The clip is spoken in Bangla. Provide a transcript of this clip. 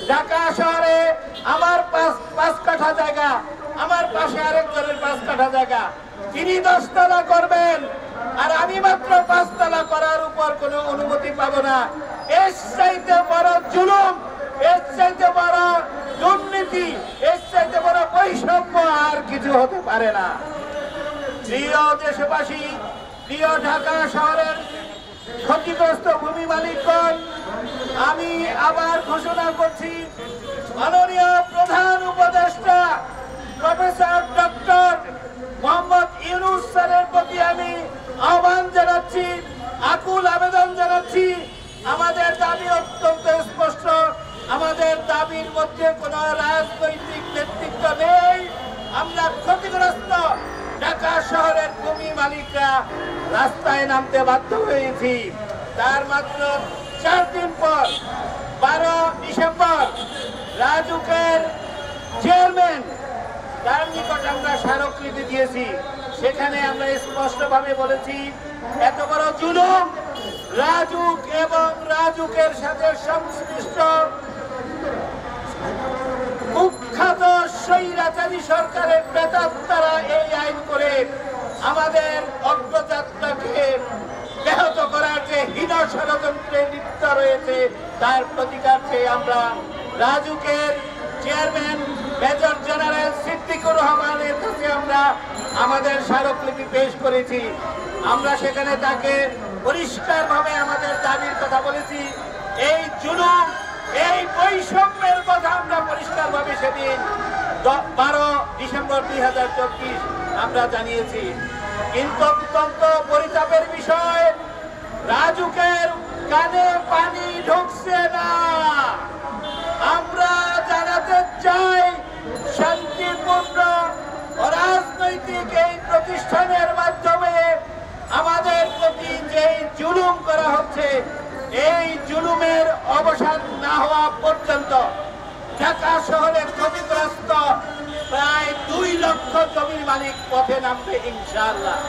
ঢাকা শহরে আমার 5 কাঠা জায়গা, আমার পাশে আরেকজনের 5 কাঠা জায়গা, তিনি 10 তলা করবেন আর আমি মাত্র 5 তলা করার উপর কোনো অনুমতি পাবো না। এর চাইতে বড় জুলুম, এর চাইতে বড় দুর্নীতি, এর চাইতে বড় বৈষম্য আর কিছু হতে পারে না। প্রিয় দেশবাসী, প্রিয় ঢাকা শহরের ক্ষতিগ্রস্ত ভূমি মালিকগণ, আমি আবার ঘোষণা করছি, মাননীয় প্রধান উপদেষ্টা প্রফেসর ডক্টর মোহাম্মদ ইউনূস স্যারের প্রতি আমি আহ্বান জানাচ্ছি, আকুল আবেদন জানাচ্ছি। আমাদের দাবি অত্যন্ত স্পষ্ট, আমাদের দাবির মধ্যে কোনো রাজনৈতিক নেতৃত্ব নেই। আমরা ক্ষতিগ্রস্ত ঢাকা শহরের ভূমি মালিকরা রাস্তায় নামতে বাধ্য হয়েছি। তার মাত্র 4 দিন পর 12 ডিসেম্বর রাজউকের চেয়ারম্যান তার নিকট আমরা স্মারকলিপি দিয়েছি। সেখানে আমরা স্পষ্টভাবে বলেছি, এত বড় জুলুম রাজউক এবং রাজউকের সাথে সংশ্লিষ্ট কুখ্যাত স্বৈরাচারী সরকারের প্রেতাত্মারা এই আইন করে আমাদের অগ্রযাত্রাকে ব্যাহত করার যে হীন ষড়যন্ত্রে লিপ্ত রয়েছে, তার প্রতিকার চেয়ে আমরা রাজউকের চেয়ারম্যান মেজর জেনারেল সিদ্দিকুর রহমানের কাছে আমরা আমাদের স্মারকলিপি পেশ করেছি। আমরা সেখানে তাকে পরিষ্কারভাবে আমাদের দাবির কথা বলেছি। এই জুলুম, এই বৈষম্যের কথা আমরা পরিষ্কারভাবে সেদিন 12 ডিসেম্বর 2024 আমরা জানিয়েছি। কিন্তু অত্যন্ত পরিতাপের বিষয়, রাজউকের কানে পানি ঢুকছে না। আমরা জানাতে চাই, শান্তিপূর্ণ রাজনৈতিক এই প্রতিষ্ঠানের মাধ্যমে আমাদের প্রতি যে জুলুম করা হচ্ছে, এই জুলুমের অবসান না হওয়া পর্যন্ত ঢাকা শহরে ক্ষতিগ্রস্ত প্রায় 2 লক্ষ জমির মালিক পথে নামবে ইনশাআল্লাহ।